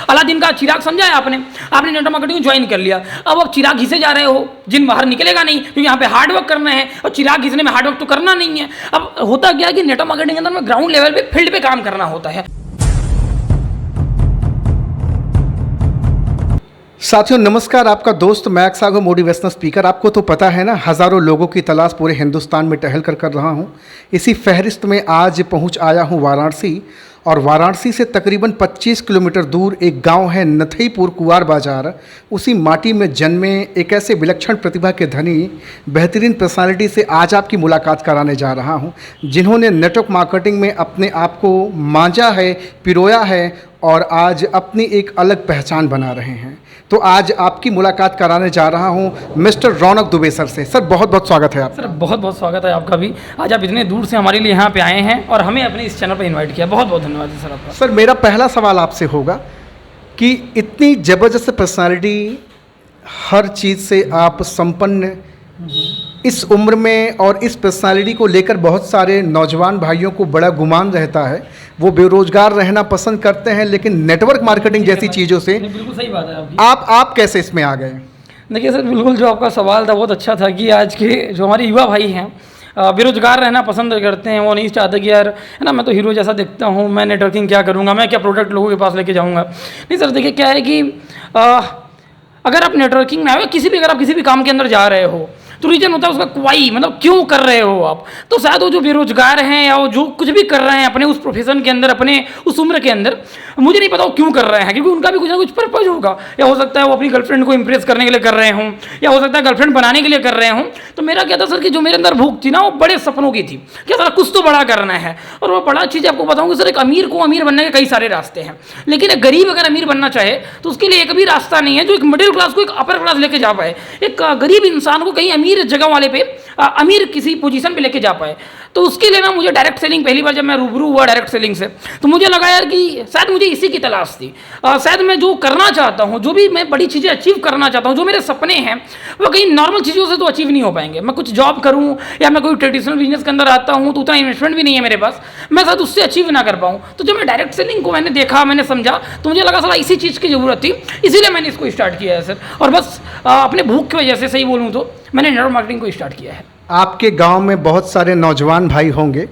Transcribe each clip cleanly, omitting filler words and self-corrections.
Aladdin का चिराग समझा है आपने, आपने नेटवर्क मार्केटिंग ज्वाइन कर लिया, अब आप चिराग घिसे जा रहे हो, जिन बाहर निकलेगा नहीं, क्योंकि यहाँ पे हार्ड वर्क करना है और चिराग घिसने में हार्ड वर्क तो करना नहीं है। अब होता क्या है कि नेटवर्क मार्केटिंग के अंदर में ग्राउंड लेवल पे फील्ड पे काम करना होता है। साथियों नमस्कार, आपका दोस्त मैक सागो मोटिवेशनल स्पीकर। आपको तो पता है ना, हज़ारों लोगों की तलाश पूरे हिंदुस्तान में टहल कर रहा हूँ। इसी फहरिस्त में आज पहुँच आया हूँ वाराणसी, और वाराणसी से तकरीबन 25 किलोमीटर दूर एक गांव है नथईपुर कुआर बाजार। उसी माटी में जन्मे एक ऐसे विलक्षण प्रतिभा के धनी बेहतरीन पर्सनालिटी से आज आपकी मुलाकात कराने जा रहा हूं, जिन्होंने नेटवर्क मार्केटिंग में अपने आप को मांझा है, पिरोया है और आज अपनी एक अलग पहचान बना रहे हैं। तो आज आपकी मुलाकात कराने जा रहा हूं मिस्टर रौनक दुबे सर से। सर बहुत बहुत स्वागत है आप। सर बहुत बहुत स्वागत है आपका भी। आज आप इतने दूर से हमारे लिए यहाँ पे आए हैं और हमें अपने इस चैनल पर इनवाइट किया, बहुत बहुत धन्यवाद सर आपका। सर मेरा पहला सवाल आपसे होगा कि इतनी ज़बरदस्त पर्सनालिटी, हर चीज़ से आप संपन्न इस उम्र में, और इस पर्सनालिटी को लेकर बहुत सारे नौजवान भाइयों को बड़ा गुमान रहता है, वो बेरोजगार रहना पसंद करते हैं, लेकिन नेटवर्क मार्केटिंग जैसी चीज़ों से बिल्कुल सही बात है आपकी। आप कैसे इसमें आ गए? देखिए सर, बिल्कुल जो आपका सवाल था बहुत अच्छा था कि आज के जो हमारे युवा भाई हैं बेरोजगार रहना पसंद करते हैं। वो नहीं चाहते कि यार है ना, मैं तो हीरो जैसा दिखता हूँ, मैं नेटवर्किंग क्या करूँगा, मैं क्या प्रोडक्ट लोगों के पास लेके जाऊँगा। नहीं सर, देखिए क्या है कि अगर आप नेटवर्किंग में आए, अगर आप किसी भी काम के अंदर जा रहे हो तो रीजन होता है उसका क्वाई, मतलब क्यों कर रहे हो आप। तो शायद वो जो बेरोजगार हैं या वो जो कुछ भी कर रहे हैं अपने उस प्रोफेशन के अंदर, अपने उस उम्र के अंदर, मुझे नहीं पता वो क्यों कर रहे हैं, क्योंकि उनका भी कुछ ना कुछ पर्पज होगा। या हो सकता है वो अपनी गर्लफ्रेंड को इंप्रेस करने के लिए कर रहे हों, या हो सकता है गर्लफ्रेंड बनाने के लिए कर रहे हों। तो मेरा क्या था सर कि जो मेरे अंदर भूख थी ना, वो बड़े सपनों की थी, क्या सर कुछ तो बड़ा करना है। और वो बड़ा चीज़ आपको बताऊँ सर, एक अमीर को अमीर बनने के कई सारे रास्ते हैं, लेकिन एक गरीब अगर अमीर बनना चाहे तो उसके लिए एक भी रास्ता नहीं है जो एक मिडिल क्लास को एक अपर क्लास लेके जा पाए, एक गरीब इंसान को कहीं अमीर जगह वाले पे अमीर किसी पोजीशन पे लेके जा पाए। तो उसके लिए ना मुझे डायरेक्ट सेलिंग, पहली बार जब मैं रूबरू हुआ डायरेक्ट सेलिंग से, तो मुझे लगा यार कि शायद मुझे इसी की तलाश थी। शायद मैं जो करना चाहता हूँ, जो भी मैं बड़ी चीज़ें अचीव करना चाहता हूँ, जो मेरे सपने हैं, वो कहीं नॉर्मल चीज़ों से तो अचीव नहीं हो पाएंगे। मैं कुछ जॉब करूँ या मैं कोई ट्रेडिशनल बिजनेस के अंदर आता हूँ तो उतना इन्वेस्टमेंट भी नहीं है मेरे पास, मैं शायद उससे अचीव ना कर पाऊँ। तो जब मैं डायरेक्ट सेलिंग को मैंने देखा, मैंने समझा, तो मुझे लगा साला इसी चीज़ की ज़रूरत थी, इसीलिए मैंने इसको स्टार्ट किया है सर। और बस अपने भूख की वजह से, सही बोलूँ तो, मैंने नेटवर्क मार्केटिंग को स्टार्ट किया है। आपके गांव में बहुत सारे नौजवान भाई होंगे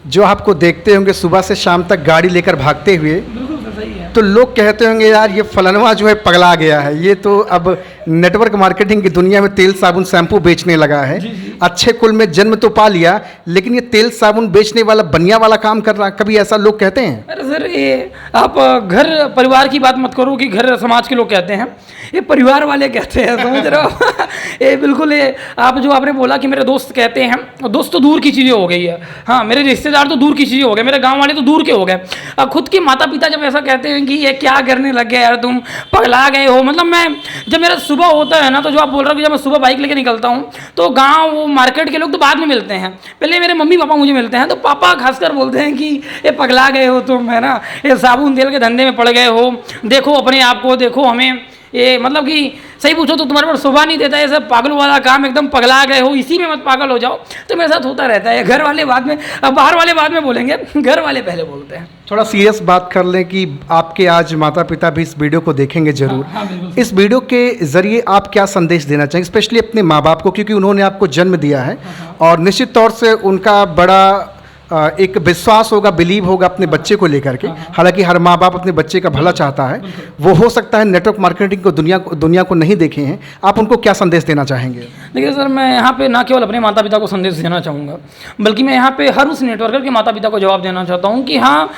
जो आपको देखते होंगे सुबह से शाम तक गाड़ी लेकर भागते हुए। बिल्कुल सही है। तो लोग कहते होंगे यार ये फलनवा जो है पगला गया है, ये तो अब नेटवर्क मार्केटिंग की दुनिया में तेल साबुन शैम्पू बेचने लगा है। अच्छे कुल में जन्म तो पा लिया, लेकिन ये तेल साबुन बेचने वाला, बनिया वाला काम कर रहा है। कभी ऐसा लोग कहते हैं? अरे सर, ये आप घर परिवार की बात मत करो कि घर समाज के लोग कहते हैं, ये परिवार वाले कहते हैं, समझ रहे हो। ये बिल्कुल, ये आप जो आपने बोला कि मेरे दोस्त कहते हैं, दोस्त तो दूर की चीज़ें हो गई है, हाँ मेरे रिश्तेदार तो दूर की चीज़ें हो गए, मेरे गांव वाले तो दूर के हो गए। अब खुद के माता पिता जब ऐसा कहते हैं कि ये क्या करने लग गए यार, तुम पगला गए हो। मतलब मैं जब मेरा सुबह होता है ना, तो जो आप बोल रहे हो कि जब मैं सुबह बाइक लेके निकलता हूँ तो गाँव, वो मार्केट के लोग तो बाद में मिलते हैं, पहले मेरे मम्मी पापा मुझे मिलते हैं। तो पापा खासकर बोलते हैं कि ये पगला गए हो तुम, है ना, ये साबुन तेल के धंधे में पड़ गए हो, देखो अपने आप को, देखो हमें। ये मतलब कि सही पूछो तो तुम्हारे पर शोभा नहीं देता, ये सब पागलों वाला काम, एकदम पगला गए हो, इसी में मत पागल हो जाओ। तो मेरे साथ होता रहता है। घर वाले बाद में, अब बाहर वाले बाद में बोलेंगे, घर वाले पहले बोलते हैं। थोड़ा सीरियस बात कर लें कि आपके आज माता पिता भी इस वीडियो को देखेंगे जरूर। हाँ, इस वीडियो के जरिए आप क्या संदेश देना चाहेंगे, स्पेशली अपने माँ बाप को, क्योंकि उन्होंने आपको जन्म दिया है और निश्चित तौर से उनका बड़ा एक विश्वास होगा, बिलीव होगा अपने बच्चे को लेकर के। हालांकि हर माँ बाप अपने बच्चे का भला चाहता है, वो हो सकता है नेटवर्क मार्केटिंग को दुनिया को नहीं देखे हैं। आप उनको क्या संदेश देना चाहेंगे? देखिए सर, मैं यहाँ पे ना केवल अपने माता पिता को संदेश देना चाहूँगा, बल्कि मैं यहाँ पे हर उस नेटवर्कर के माता पिता को जवाब देना चाहता हूँ कि हाँ,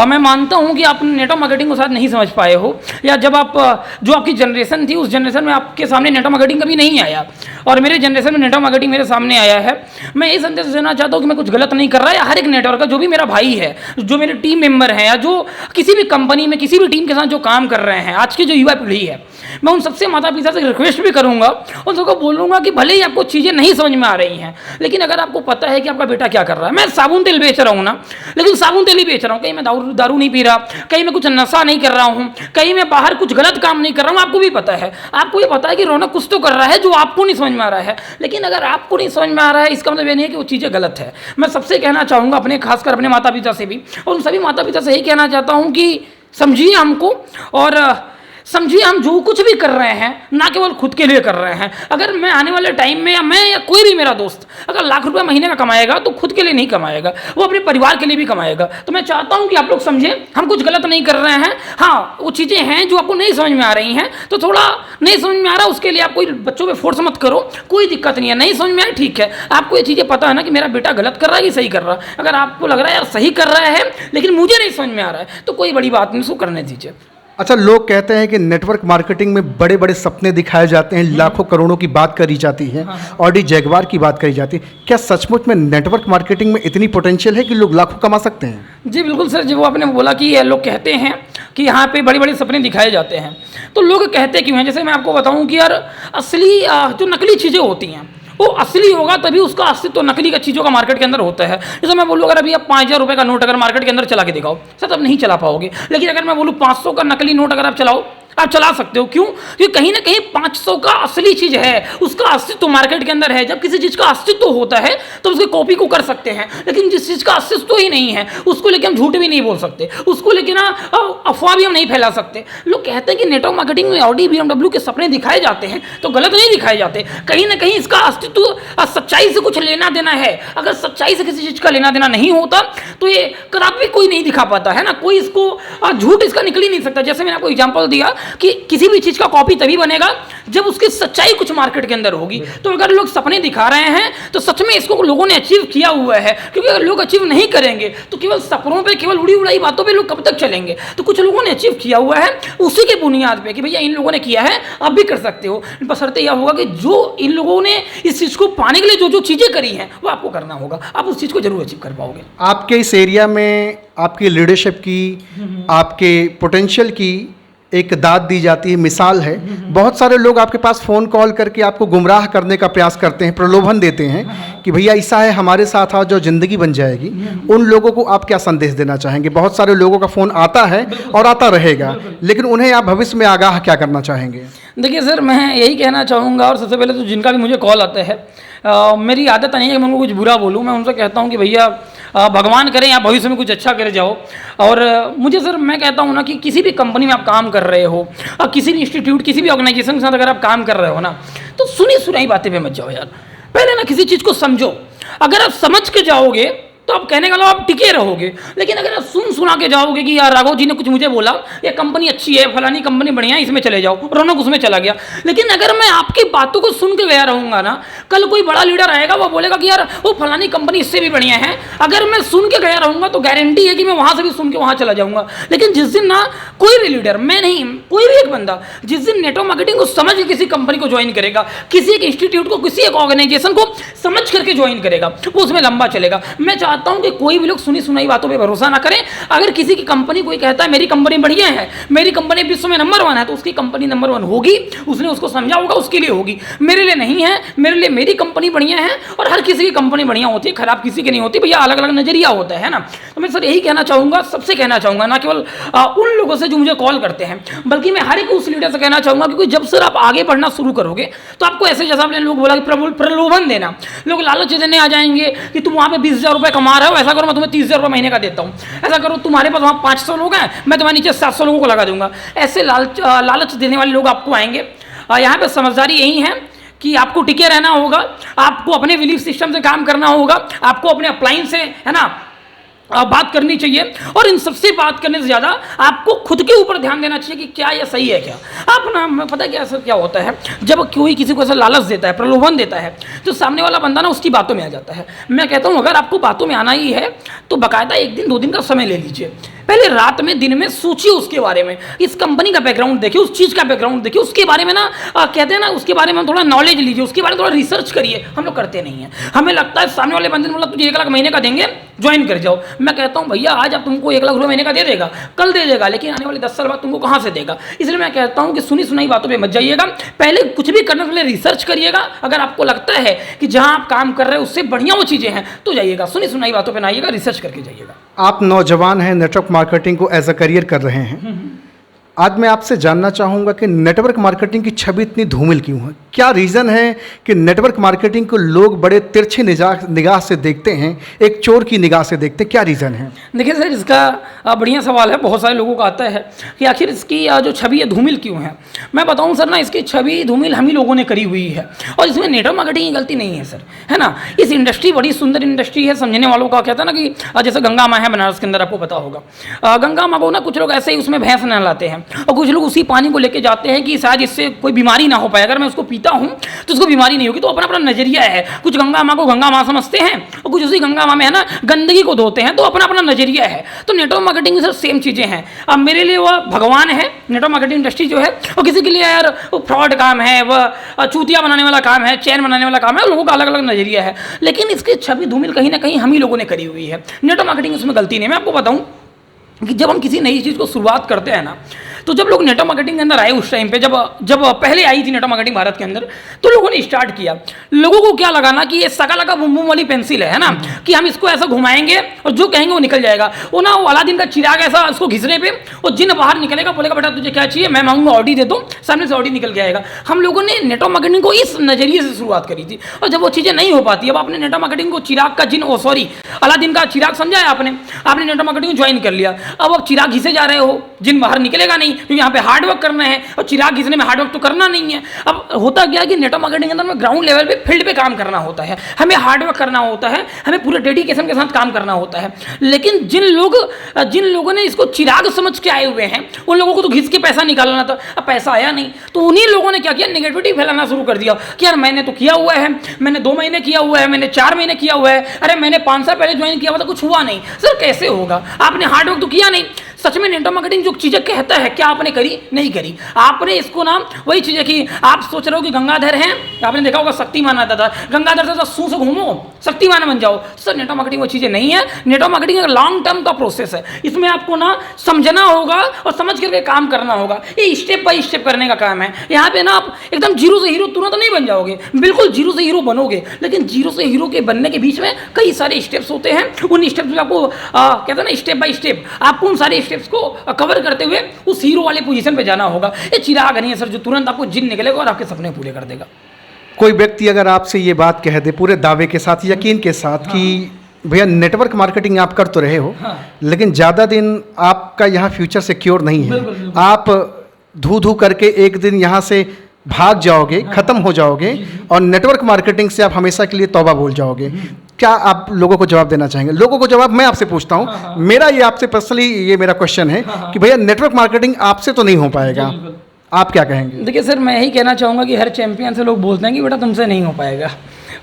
मैं मानता हूँ कि आप नेटवर्क मार्केटिंग को शायद नहीं समझ पाए हो, या जब आप, जो आपकी जनरेशन थी, उस जनरेशन में आपके सामने नेटवर्क मार्केटिंग कभी नहीं आया, और मेरे जनरेशन में नेटवर्क मार्केटिंग मेरे सामने आया है। मैं ये संदेश देना चाहता हूँ कि मैं कुछ गलत नहीं कर रहा, या हर एक नेटवर्कर, जो भी मेरा भाई है, जो मेरे टीम मेंबर हैं, या जो किसी भी कंपनी में किसी भी टीम के साथ जो काम कर रहे हैं, आज की जो युवा पीढ़ी है, मैं उन सबसे माता पिता से रिक्वेस्ट भी करूंगा, उन सबको बोलूंगा कि भले ही आपको चीज़ें नहीं समझ में आ रही हैं, लेकिन अगर आपको पता है कि आपका बेटा क्या कर रहा है, मैं साबुन तेल बेच रहा हूँ ना, लेकिन साबुन तेल ही बेच रहा हूँ, कहीं मैं दारू नहीं पी रहा, कहीं मैं कुछ नशा नहीं कर रहा हूँ, कहीं मैं बाहर कुछ गलत काम नहीं कर रहा हूँ, आपको भी पता है। आपको ये पता है कि रौनक कुछ तो कर रहा है जो आपको नहीं समझ में आ रहा है, लेकिन अगर आपको नहीं समझ में आ रहा है, इसका मतलब ये नहीं है कि वो चीज़ें गलत है। मैं सबसे कहना चाहूँगा, अपने खासकर अपने माता पिता से भी, और उन सभी माता पिता से यही कहना चाहता हूँ कि समझिए हमको, और समझिए हम जो कुछ भी कर रहे हैं ना केवल खुद के लिए कर रहे हैं। अगर मैं आने वाले टाइम में, या मैं या कोई भी मेरा दोस्त अगर लाख रुपए महीने का कमाएगा तो खुद के लिए नहीं कमाएगा, वो अपने परिवार के लिए भी कमाएगा। तो मैं चाहता हूं कि आप लोग समझें, हम कुछ गलत नहीं कर रहे हैं। हाँ, वो चीज़ें हैं जो आपको नहीं समझ में आ रही हैं, तो थोड़ा नहीं समझ में आ रहा उसके लिए आप कोई बच्चों पर फोर्स मत करो, कोई दिक्कत नहीं है। नहीं समझ में आए ठीक है, आपको ये चीज़ें पता है ना कि मेरा बेटा गलत कर रहा है कि सही कर रहा है। अगर आपको लग रहा है यार सही कर रहा है लेकिन मुझे नहीं समझ में आ रहा है, तो कोई बड़ी बात नहीं, उसको करने दीजिए। अच्छा, लोग कहते हैं कि नेटवर्क मार्केटिंग में बड़े बड़े सपने दिखाए जाते हैं, लाखों करोड़ों की बात करी जाती है, ऑडी जैगवार की बात करी जाती है। क्या सचमुच में नेटवर्क मार्केटिंग में इतनी पोटेंशियल है कि लोग लाखों कमा सकते हैं? जी बिल्कुल सर, जो आपने बोला कि लोग कहते हैं कि यहाँ पे बड़े बड़े सपने दिखाए जाते हैं, तो लोग कहते क्यों हैं? जैसे मैं आपको बताऊं कि यार असली जो नकली चीज़ें होती हैं वो असली होगा तभी उसका अस्तित्व तो नकली का चीज़ों का मार्केट के अंदर होता है। जैसे मैं बोलूँ अगर अभी आप 5,000 रुपये का नोट अगर मार्केट के अंदर चला के दिखाओ सर, तब नहीं चला पाओगे। लेकिन अगर मैं बोलूँ 500 का नकली नोट अगर आप चलाओ, आप चला सकते हो। क्यों? क्योंकि कहीं ना कहीं 500 का असली चीज़ है, उसका अस्तित्व मार्केट के अंदर है। जब किसी चीज़ का अस्तित्व होता है तो उसकी कॉपी को कर सकते हैं, लेकिन जिस चीज़ का अस्तित्व ही नहीं है उसको लेकर हम झूठ भी नहीं बोल सकते, उसको लेकर ना अफवाह भी हम नहीं फैला सकते। लोग कहते हैं कि नेटवर्क मार्केटिंग में ऑडी BMW के सपने दिखाए जाते हैं, तो गलत नहीं दिखाए जाते। कहीं ना कहीं इसका अस्तित्व सच्चाई से कुछ लेना देना है। अगर सच्चाई से किसी चीज़ का लेना देना नहीं होता तो ये कदापि कोई नहीं दिखा पाता है ना, कोई इसको झूठ इसका निकल ही नहीं सकता। जैसे मैंने आपको एग्जाम्पल दिया कि किसी भी चीज का कॉपी तभी बनेगा जब उसकी सच्चाई कुछ मार्केट के अंदर होगी। तो अगर लोग सपने दिखा रहे हैं तो सच में इसको लोगों ने अचीव किया हुआ है, क्योंकि अगर लोग अचीव नहीं करेंगे तो केवल सपनों पे, केवल उड़ी उड़ाई बातों पे लोग कब तक चलेंगे। तो कुछ लोगों ने अचीव किया हुआ है उसी के बुनियाद पे कि भैया इन लोगों ने किया है, आप भी कर सकते हो। बशर्ते यह होगा कि जो इन लोगों ने इस चीज को पाने के लिए जो जो चीजें करी हैं वो आपको करना होगा, आप उस चीज को जरूर अचीव कर पाओगे। आपके इस एरिया में आपकी लीडरशिप की, आपके पोटेंशियल की एक दाद दी जाती है, मिसाल है। बहुत सारे लोग आपके पास फ़ोन कॉल करके आपको गुमराह करने का प्रयास करते हैं, प्रलोभन देते हैं कि भैया ऐसा है, हमारे साथ आओ, जो ज़िंदगी बन जाएगी। उन लोगों को आप क्या संदेश देना चाहेंगे? बहुत सारे लोगों का फ़ोन आता है और आता रहेगा, लेकिन उन्हें आप भविष्य में आगाह क्या करना चाहेंगे? देखिए सर, मैं यही कहना चाहूँगा, और सबसे पहले तो जिनका भी मुझे कॉल आता है, मेरी आदत नहीं है कि मैं उनको कुछ बुरा बोलूँ। मैं उनसे कहता हूँ कि भैया भगवान करे आप भविष्य में कुछ अच्छा करे जाओ। और मुझे सर, मैं कहता हूँ ना कि किसी भी कंपनी में आप काम कर रहे हो, और किसी भी इंस्टीट्यूट, किसी भी ऑर्गेनाइजेशन के साथ अगर आप काम कर रहे हो ना, तो सुनी सुनाई बातें पे मत जाओ यार। पहले ना किसी चीज़ को समझो। अगर आप समझ के जाओगे तो आप कहने का मतलब आप टिके रहोगे। लेकिन अगर आप सुना के जाओगे कि यार राघव जी ने कुछ मुझे बोला, ये कंपनी अच्छी है, फलानी कंपनी बढ़िया है, इसमें चले जाओ, रौनक उसमें चला गया। लेकिन अगर मैं आपकी बातों को सुन के गया रहूँगा ना, कल कोई बड़ा लीडर आएगा, वो बोलेगा कि यार वो फलानी कंपनी इससे भी बढ़िया है। अगर मैं सुन के गया रहूँगा तो गारंटी है कि मैं वहाँ से भी सुन के वहाँ चला जाऊँगा। लेकिन जिस दिन ना कोई भी लीडर, मैं नहीं, कोई भी एक बंदा जिस दिन नेटवर्क मार्केटिंग को समझ के किसी कंपनी को ज्वाइन करेगा, किसी एक इंस्टीट्यूट को, किसी एक ऑर्गेनाइजेशन को समझ करके ज्वाइन करेगा, वो उसमें लंबा चलेगा। मैं चाहता हूँ कि कोई भी लोग सुनी सुनाई बातों पे भरोसा ना करें। अगर किसी की कंपनी, कोई कहता है मेरी कंपनी बढ़िया है, मेरी कंपनी विश्व में नंबर 1 है, तो उसकी कंपनी नंबर 1 होगी, उसने उसको समझा होगा, उसके लिए होगी। मेरे लिए नहीं है, मेरे लिए मेरी कंपनी बढ़िया है, और हर किसी की कंपनी बढ़िया होती है, खराब किसी की नहीं होती। भैया अलग अलग नजरिया होता है ना। तो मैं सर यही कहना चाहूँगा, सबसे कहना चाहूँगा, ना केवल उन लोगों से जो मुझे कॉल करते हैं, बल्कि मैं हर एक उस लीडर से कहना चाहूँगा, क्योंकि जब सर आप आगे बढ़ना शुरू करोगे तो आपको ऐसे, जैसा आपने लोग बोला कि प्रलोभन देना, लोग लालच देने आ जाएंगे कि तुम वहाँ पे 20,000 रुपये कमा रहे हो, ऐसा करो मैं तुम्हें 30,000 रुपये महीने का देता हूँ, ऐसा करो तुम्हारे पास वहाँ 500 लोग हैं, मैं तुम्हारे नीचे 700 लोगों को लगा दूंगा। ऐसे लालच देने वाले लोग आपको आएंगे। यहाँ पे समझदारी यही है कि आपको टिके रहना होगा, आपको अपने बिलीफ सिस्टम से काम करना होगा, आपको अपने अपलाइन से, है ना, बात करनी चाहिए। और इन सबसे बात करने से ज़्यादा आपको खुद के ऊपर ध्यान देना चाहिए कि क्या ये सही है क्या। आप ना, पता क्या सर क्या होता है, जब कोई किसी को ऐसा लालच देता है, प्रलोभन देता है, तो सामने वाला बंदा ना उसकी बातों में आ जाता है। मैं कहता हूँ अगर आपको बातों में आना ही है तो बाकायदा 1 दिन 2 दिन का समय ले लीजिए। पहले रात में, दिन में सोचिए उसके बारे में, इस कंपनी का बैकग्राउंड देखिए, उस चीज़ का बैकग्राउंड देखिए, उसके बारे में ना कहते हैं ना, उसके बारे में थोड़ा नॉलेज लीजिए, उसके बारे में थोड़ा रिसर्च करिए। हम लोग करते नहीं हैं। हमें लगता है सामने वाले बंदे ने बोला तुझे 1 लाख महीने का देंगे, ज्वाइन कर जाओ। मैं कहता हूँ भैया आज आप तुमको 1 लाख रुपये महीने का दे देगा, कल दे देगा, लेकिन आने वाले 10 साल बाद तुमको कहाँ से देगा। इसलिए मैं कहता हूँ कि सुनी सुनाई बातों पे मत जाइएगा। पहले कुछ भी करने से पहले रिसर्च करिएगा। अगर आपको लगता है कि जहाँ आप काम कर रहे हैं उससे बढ़िया वो चीज़ें हैं तो जाइएगा, सुनी सुनाई बातों पर ना आइएगा, रिसर्च करके जाइएगा। आप नौजवान हैं, नेटवर्क मार्केटिंग को एज अ करियर कर रहे हैं, आज मैं आपसे जानना चाहूँगा कि नेटवर्क मार्केटिंग की छवि इतनी धूमिल क्यों है? क्या रीज़न है कि नेटवर्क मार्केटिंग को लोग बड़े तिरछे निगाह से देखते हैं, एक चोर की निगाह से देखते हैं? क्या रीज़न है? देखिए सर, इसका बढ़िया सवाल है। बहुत सारे लोगों का आता है कि आखिर इसकी जो छवि है धूमिल क्यों है। मैं बताऊं सर ना, इसकी छवि धूमिल हम ही लोगों ने करी हुई है और इसमें नेटवर्क मार्केटिंग की गलती नहीं है सर, है ना। इस इंडस्ट्री बड़ी सुंदर इंडस्ट्री है, समझने वालों का कहता है ना कि जैसे गंगा माँ है बनारस के अंदर, आपको पता होगा। गंगा माँ को ना कुछ लोग ऐसे ही उसमें भैंस नहलाते हैं और कुछ लोग उसी पानी को लेके जाते हैं कि शायद इससे कोई बीमारी ना हो पाए, अगर मैं उसको पीता हूँ तो उसको बीमारी नहीं होगी। तो अपना अपना नजरिया है। कुछ गंगा माँ को गंगा माँ समझते हैं और कुछ उसी गंगा माँ में है ना गंदगी को धोते हैं। तो अपना अपना नजरिया है। तो नेटवर्क मार्केटिंग में सर सेम चीज़ें हैं। अब मेरे लिए वह भगवान है नेटवर्क मार्केटिंग इंडस्ट्री जो है, और किसी के लिए यार वो फ्रॉड काम है, वह चूतिया बनाने वाला काम है, चैन बनाने वाला काम है। लोगों का अलग अलग नजरिया है, लेकिन इसकी छवि धूमिल कहीं ना कहीं हम ही लोगों ने करी हुई है। नेटवर्क मार्केटिंग उसमें गलती नहीं है। मैं आपको बताऊँ कि जब हम किसी नई चीज़ को शुरुआत करते हैं ना, तो जब लोग नेटवर्क मार्केटिंग के अंदर आए उस टाइम पे, जब पहले आई थी नेटवर्क मार्केटिंग भारत के अंदर, तो लोगों ने स्टार्ट किया। लोगों को क्या लगा ना कि ये सका लगा बुम बुम वाली पेंसिल है ना, कि हम इसको ऐसा घुमाएंगे और जो कहेंगे वो निकल जाएगा। वो ना वो अलादीन का चिराग ऐसा उसको घिसने पे वो जिन बाहर निकलेगा, बोलेगा बेटा तुझे क्या चाहिए, मैं मांगूंगा ऑडी दे दो, सामने से ऑडी निकल के आएगा। हम लोगों ने नेटवर्क मार्केटिंग को इस नजरिए से शुरुआत करी थी, और जब वो चीज़ें नहीं हो पाती, अब आपने नेटवर्क मार्केटिंग को चिराग का जिन अलादीन का चिराग समझा है आपने नेटवर्क मार्केटिंग ज्वाइन कर लिया। अब आप चिराग घिसे जा रहे हो, जिन बाहर निकलेगा नहीं, क्योंकि यहाँ पे हार्ड वर्क करना है और चिराग घिसने में हार्ड वर्क तो करना नहीं है। अब होता क्या कि नेटवर्क मार्केटिंग के अंदर में ग्राउंड लेवल पे फील्ड पे काम करना होता है, हमें हार्ड वर्क करना होता है, हमें पूरे डेडिकेशन के साथ काम करना होता है। लेकिन जिन लोगों ने इसको चिराग समझ के आए हुए हैं, उन लोगों को तो घिस के पैसा निकालना था। अब पैसा आया नहीं, तो उन्हीं लोगों ने क्या किया, नेगेटिविटी फैलाना शुरू कर दिया कि यार मैंने तो किया हुआ है, मैंने 2 महीने किया हुआ है, मैंने 4 महीने किया हुआ है, अरे मैंने 5 साल पहले ज्वाइन किया हुआ था, कुछ हुआ नहीं। सर कैसे होगा, आपने हार्ड वर्क तो किया नहीं। सच में नेटवर्क मार्केटिंग जो चीज़ें कहता है, क्या आपने करी? नहीं करी। आपने इसको ना वही चीज़ें की। आप सोच रहे हो कि गंगाधर हैं, आपने देखा होगा शक्तिमान आता था, गंगाधर से सू से घूमो शक्तिमान बन जाओ। सर नेटवर्क मार्केटिंग वो चीज़ें नहीं है। नेटवर्क मार्केटिंग एक लॉन्ग टर्म का प्रोसेस है। इसमें आपको ना समझना होगा और समझ करके काम करना होगा। ये स्टेप बाय स्टेप करने का काम है। यहाँ पे ना आप एकदम जीरो से हीरो तुरंत नहीं बन जाओगे, बिल्कुल जीरो से हीरो बनोगे, लेकिन जीरो से हीरो के बनने के बीच में कई सारे स्टेप्स होते हैं। उन स्टेप्स में आपको कहते हैं ना स्टेप बाय स्टेप, आपको उन सारे स्टेप्स को कवर करते हुए उस हीरो वाले पोजीशन पे जाना होगा। ये चिराग नहीं है सर जो तुरंत आपको जिन निकलेगा और आपके सपने पूरे कर देगा। कोई व्यक्ति अगर आपसे ये बात कह दे पूरे दावे के साथ, यकीन के साथ कि भैया नेटवर्क मार्केटिंग आप कर तो रहे हो, लेकिन ज़्यादा दिन आपका यहाँ फ्यूचर सिक्योर नहीं है, आप धू करके एक दिन यहाँ से भाग जाओगे, ख़त्म हो जाओगे और नेटवर्क मार्केटिंग से आप हमेशा के लिए तौबा बोल जाओगे, क्या आप लोगों को जवाब देना चाहेंगे? लोगों को जवाब मैं आपसे पूछता हूँ, मेरा ये आपसे पर्सनली ये मेरा क्वेश्चन है कि भैया नेटवर्क मार्केटिंग आपसे तो नहीं हो पाएगा, आप क्या कहेंगे? देखिए सर, मैं यही कहना चाहूँगा कि हर चैंपियन से लोग बोलते हैं कि बेटा तुमसे नहीं हो पाएगा,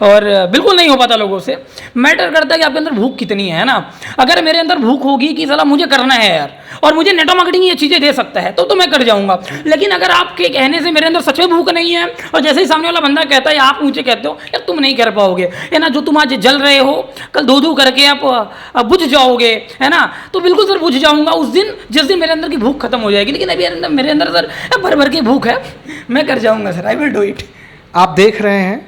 और बिल्कुल नहीं हो पाता। लोगों से मैटर करता है कि आपके अंदर भूख कितनी है ना। अगर मेरे अंदर भूख होगी कि साला मुझे करना है यार, और मुझे नेटवर्क मार्केटिंग ये चीज़ें दे सकता है, तो मैं कर जाऊँगा। लेकिन अगर आपके कहने से मेरे अंदर सच में भूख नहीं है, और जैसे ही सामने वाला बंदा कहता है आप मुझे कहते हो यार तुम नहीं कर पाओगे, है ना, जो तुम आज जल रहे हो कल धो करके आप बुझ जाओगे, है ना, तो बिल्कुल सर बुझ जाऊँगा उस दिन जिस दिन मेरे अंदर की भूख खत्म हो जाएगी। लेकिन अभी मेरे अंदर सर भर भर की भूख है, मैं कर जाऊँगा sir, I will do it. आप देख रहे हैं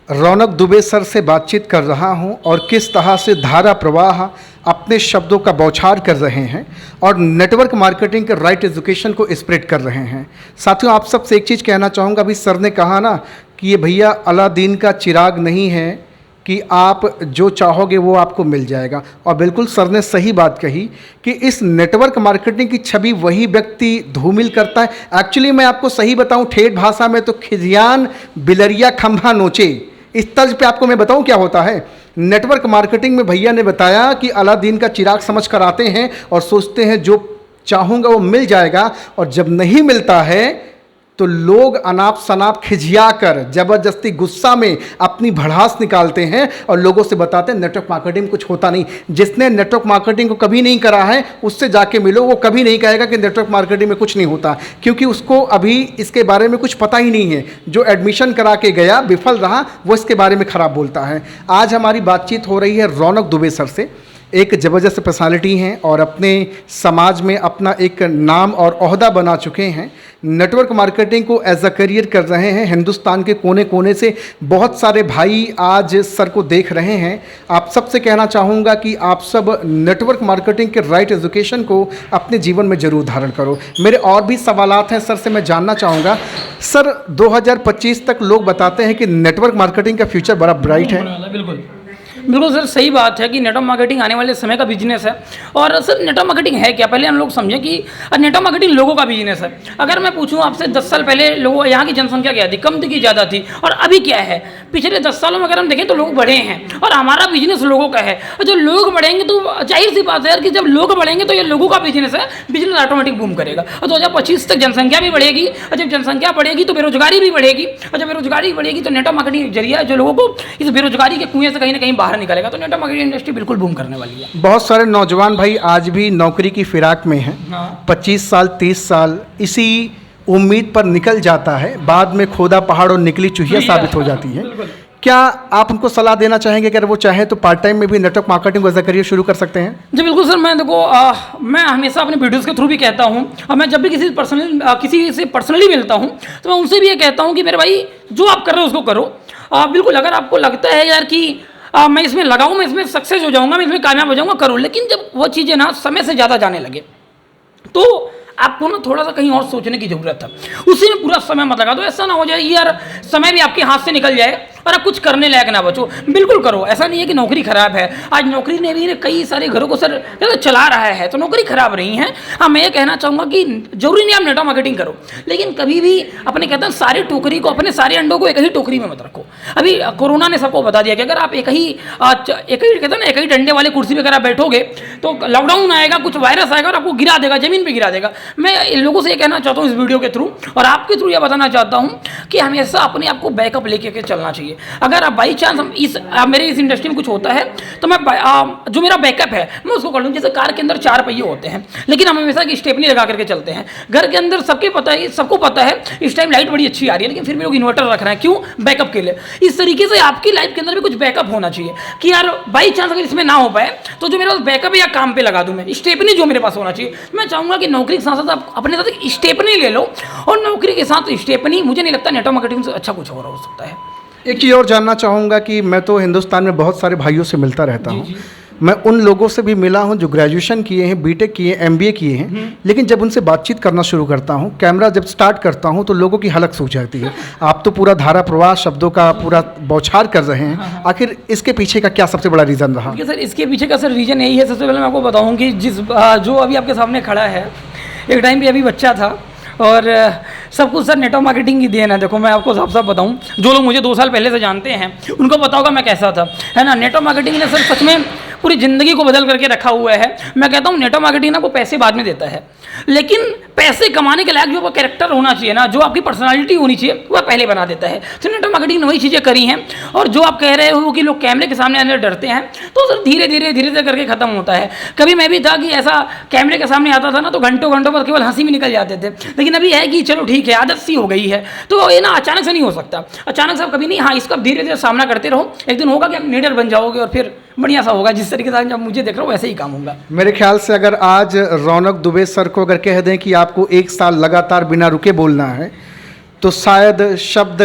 रौनक दुबे सर से बातचीत कर रहा हूं और किस तरह से धारा प्रवाह अपने शब्दों का बौछार कर रहे हैं और नेटवर्क मार्केटिंग के राइट एजुकेशन को स्प्रेड कर रहे हैं। साथियों, आप सबसे एक चीज़ कहना चाहूँगा, अभी सर ने कहा ना कि ये भैया अलादीन का चिराग नहीं है कि आप जो चाहोगे वो आपको मिल जाएगा, और बिल्कुल सर ने सही बात कही कि इस नेटवर्क मार्केटिंग की छवि वही व्यक्ति धूमिल करता है। एक्चुअली मैं आपको सही बताऊं, ठेठ भाषा में तो खिजियान बिलरिया खंभा नोचे, इस तर्ज पे आपको मैं बताऊं क्या होता है। नेटवर्क मार्केटिंग में भैया ने बताया कि अलादीन का चिराग समझ कर आते हैं और सोचते हैं जो चाहूँगा वो मिल जाएगा, और जब नहीं मिलता है तो लोग अनाप शनाप खिझिया कर ज़बरदस्ती गुस्सा में अपनी भड़ास निकालते हैं और लोगों से बताते हैं नेटवर्क मार्केटिंग कुछ होता नहीं। जिसने नेटवर्क मार्केटिंग को कभी नहीं करा है उससे जाके मिलो, वो कभी नहीं कहेगा कि नेटवर्क मार्केटिंग में कुछ नहीं होता, क्योंकि उसको अभी इसके बारे में कुछ पता ही नहीं है। जो एडमिशन करा के गया विफल रहा वो इसके बारे में ख़राब बोलता है। आज हमारी बातचीत हो रही है रौनक दुबे सर से। एक ज़बरदस्त पर्सनालिटी हैं और अपने समाज में अपना एक नाम और ओहदा बना चुके हैं। नेटवर्क मार्केटिंग को एज अ करियर कर रहे हैं। हिंदुस्तान के कोने कोने से बहुत सारे भाई आज सर को देख रहे हैं। आप सबसे कहना चाहूँगा कि आप सब नेटवर्क मार्केटिंग के राइट एजुकेशन को अपने जीवन में ज़रूर धारण करो। मेरे और भी सवालात हैं सर से, मैं जानना चाहूँगा सर 2025 तक लोग बताते हैं कि नेटवर्क मार्केटिंग का फ्यूचर बड़ा ब्राइट है। बिल्कुल बिल्कुल सर, सही बात है कि नेटवर्क मार्केटिंग आने वाले समय का बिजनेस है। और सर नेटवर्क मार्केटिंग है क्या, पहले हम लोग समझें कि नेटवर्क मार्केटिंग लोगों का बिजनेस है। अगर मैं पूछूं आपसे 10 साल पहले लोगों यहाँ की जनसंख्या क्या थी, कम थी कि ज़्यादा थी, और अभी क्या है? पिछले 10 सालों में अगर हम देखें तो लोग बढ़े हैं और हमारा बिजनेस लोगों का है। और जो लोग बढ़ेंगे तो जाहिर सी बात है यार कि जब लोग बढ़ेंगे तो ये लोगों का बिजनेस है, बिजनेस ऑटोमेटिक बूम करेगा। और 2025 तक जनसंख्या भी बढ़ेगी, और जब जनसंख्या बढ़ेगी तो बेरोजगारी भी बढ़ेगी, और जब बेरोजगारी बढ़ेगी तो नेटवर्क मार्केटिंग जरिया जो लोगों को इस बेरोजगारी के कुएं से कहीं ना कहीं बाहर निकालेगा। तो नेटवर्क मार्केटिंग इंडस्ट्री बिल्कुल बूम करने वाली है। बहुत सारे नौजवान भाई आज भी नौकरी की फिराक में हैं। 25 साल 30 साल इसी उम्मीद पर निकल जाता है, बाद में खोदा पहाड़ और निकली चूहिया साबित हो जाती है। क्या आप उनको सलाह देना चाहेंगे कि अगर वो चाहें तो पार्ट टाइम में भी network marketing as a career शुरू कर सकते हैं? जी बिल्कुल सर, मैं देखो मैं हमेशा अपने वीडियोस के थ्रू भी कहता हूँ, और मैं जब भी किसी से पर्सनली मिलता हूँ तो मैं उनसे भी ये कहता हूँ कि मेरे भाई जो आप कर रहे हो उसको करो। बिल्कुल, अगर आपको लगता है यार कि मैं इसमें लगाऊँ, मैं इसमें सक्सेस हो जाऊँगा, मैं इसमें कामयाब हो जाऊँगा, करूँ। लेकिन जब वो चीज़ें ना समय से ज़्यादा जाने लगे तो आपको ना थोड़ा सा कहीं और सोचने की ज़रूरत है। उसी में पूरा समय मत लगा दो। ऐसा ना हो जाए यार समय भी आपके हाथ से निकल जाए और आप कुछ करने लायक ना बचो। बिल्कुल करो, ऐसा नहीं है कि नौकरी खराब है। आज नौकरी ने भी कई सारे घरों को सर चला रहा है, तो नौकरी खराब नहीं है। हाँ, मैं ये कहना चाहूँगा कि जरूरी नहीं आप नेटवर्क मार्केटिंग करो, लेकिन कभी भी अपने कहते हैं सारी टोकरी को, अपने सारे अंडों को एक ही टोकरी में मत रखो। अभी कोरोना ने सबको बता दिया कि अगर आप एक ही कहते हैं ना एक ही डंडे वाले कुर्सी पर अगर आप बैठोगे तो लॉकडाउन आएगा, कुछ वायरस आएगा और आपको गिरा देगा, जमीन पर गिरा देगा। मैं इन लोगों से ये कहना चाहता हूँ इस वीडियो के थ्रू और आपके थ्रू ये बताना चाहता हूँ कि हमेशा अपने आप को बैकअप लेके चलना चाहिए। अगर आप बाई चांस मेरे इस इंडस्ट्री में कुछ होता है तो मैं जो मेरा बैकअप है मैं उसको कर लूँ। जैसे कार के अंदर 4 पहिए होते हैं, लेकिन हम हमेशा की स्टेपनी लगा करके चलते हैं। घर के अंदर सबको पता है इस टाइम लाइट बड़ी अच्छी आ रही है, लेकिन फिर भी लोग इन्वर्टर रख रहे हैं, क्यों? बैकअप के लिए। इस तरीके से आपकी लाइफ के अंदर भी कुछ बैकअप होना चाहिए कि यार बाई चांस अगर इसमें ना हो पाए तो जो मेरा बैकअप है या काम पे लगा दूँ मैं। स्टेपनी जो मेरे पास होना चाहिए। मैं चाहूँगा कि नौकरी के साथ साथ आप अपने साथ एक स्टेपनी ले लो, और नौकरी के साथ स्टेपनी मुझे नहीं लगता नेटवर्क मार्केटिंग से अच्छा कुछ और हो सकता है। एक चीज़ और जानना चाहूँगा कि मैं तो हिंदुस्तान में बहुत सारे भाइयों से मिलता रहता हूँ। मैं उन लोगों से भी मिला हूँ जो ग्रेजुएशन किए हैं, बीटेक किए हैं, MBA किए हैं, लेकिन जब उनसे बातचीत करना शुरू करता हूँ, कैमरा जब स्टार्ट करता हूँ तो लोगों की हलक सूख जाती है। आप तो पूरा धारा प्रवाह शब्दों का पूरा बौछार कर रहे हैं। आखिर इसके पीछे का क्या सबसे बड़ा रीज़न रहा? सर इसके पीछे का सर रीज़न यही है। सबसे पहले मैं आपको बताऊँ कि जो अभी आपके सामने खड़ा है, एक टाइम पे अभी बच्चा था और सब कुछ सर नेटवर्क मार्केटिंग की देन है। देखो मैं आपको साफ साफ बताऊं, जो लोग मुझे 2 साल पहले से जानते हैं उनको पता होगा मैं कैसा था, है ना। नेटवर्क मार्केटिंग ने सर सच में पूरी ज़िंदगी को बदल करके रखा हुआ है। मैं कहता हूँ नेटवर्क मार्केटिंग ना को पैसे बाद में देता है, लेकिन पैसे कमाने के लायक जो कैरेक्टर होना चाहिए ना, जो आपकी पर्सनालिटी होनी चाहिए, वह पहले बना देता है। तो नेटवर्क मार्केटिंग ने वही चीज़ें करी हैं। और जो आप कह रहे हो कि लोग कैमरे के सामने आने डरते हैं, तो सर धीरे धीरे करके ख़त्म होता है। कभी मैं भी था कि ऐसा कैमरे के सामने आता था ना तो घंटों पर केवल हंसी में निकल जाते थे, लेकिन अभी है कि चलो ठीक है, आदत सी हो गई है। तो ये ना अचानक से नहीं हो सकता, अचानक से कभी नहीं। हाँ, इसका धीरे धीरे सामना करते रहो, एक दिन होगा कि आप लीडर बन जाओगे और फिर बढ़िया सा होगा। जिस तरीके से जब मुझे देख रहा हूँ वैसे ही काम होगा। मेरे ख्याल से अगर आज रौनक दुबे सर को अगर कह दें कि आपको 1 साल लगातार बिना रुके बोलना है तो शायद शब्द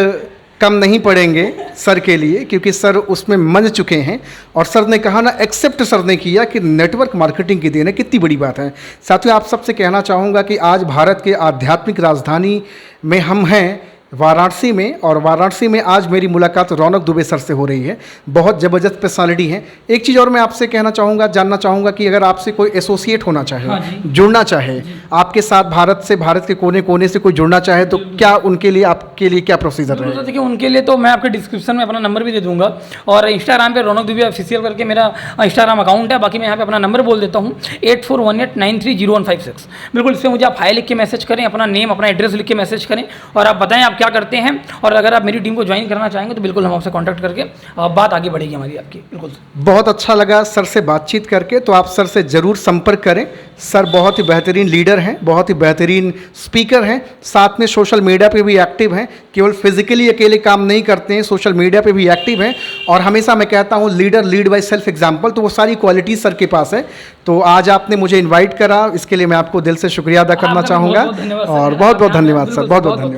कम नहीं पड़ेंगे सर के लिए, क्योंकि सर उसमें मंज चुके हैं। और सर ने कहा ना, एक्सेप्ट सर ने किया कि नेटवर्क मार्केटिंग की देन है, कितनी बड़ी बात है। साथियों, आप सबसे कहना चाहूँगा कि आज भारत के आध्यात्मिक राजधानी में हम हैं, वाराणसी में, और वाराणसी में आज मेरी मुलाकात रौनक दुबे सर से हो रही है। बहुत ज़बरदस्त पर्सनालिटी है। एक चीज़ और मैं आपसे कहना चाहूँगा, जानना चाहूँगा कि अगर आपसे कोई एसोसिएट होना चाहे, जुड़ना चाहे आपके साथ, भारत के कोने कोने से कोई जुड़ना चाहे, तो क्या उनके लिए आपके लिए क्या प्रोसीजर है? देखिए उनके लिए तो मैं आपके डिस्क्रिप्शन में अपना नंबर भी दे दूंगा, और इंस्टाग्राम पे रौनक दुबे ऑफिशियल करके मेरा इंस्टाग्राम अकाउंट है। बाकी मैं यहाँ पे अपना नंबर बोल देता हूँ 8418930156। बिल्कुल, इसमें मुझे आप हाई लिख के मैसेज करें, अपना नेम अपना एड्रेस लिख के मैसेज करें और आप बताएं आप क्या क्या करते हैं, और अगर आप मेरी टीम को ज्वाइन करना चाहेंगे तो बिल्कुल हम आपसे कॉन्टैक्ट करके बात आगे बढ़ेगी हमारी आपकी। बिल्कुल बहुत अच्छा लगा सर से बातचीत करके, तो आप सर से ज़रूर संपर्क करें। सर बहुत ही बेहतरीन लीडर हैं, बहुत ही बेहतरीन स्पीकर हैं, साथ में सोशल मीडिया पे भी एक्टिव हैं, केवल फिजिकली अकेले काम नहीं करते हैं, सोशल मीडिया पे भी एक्टिव हैं। और हमेशा मैं कहता हूँ leader lead by self example, तो वो सारी क्वालिटीज सर के पास है। तो आज आपने मुझे इनवाइट करा, इसके लिए मैं आपको दिल से शुक्रिया अदा करना आपका चाहूँगा, बहुत-बहुत धन्यवाद सर। और बहुत बहुत धन्यवाद सर, बिल्कुल, बहुत बहुत बहुत-बहुत धन्यवाद।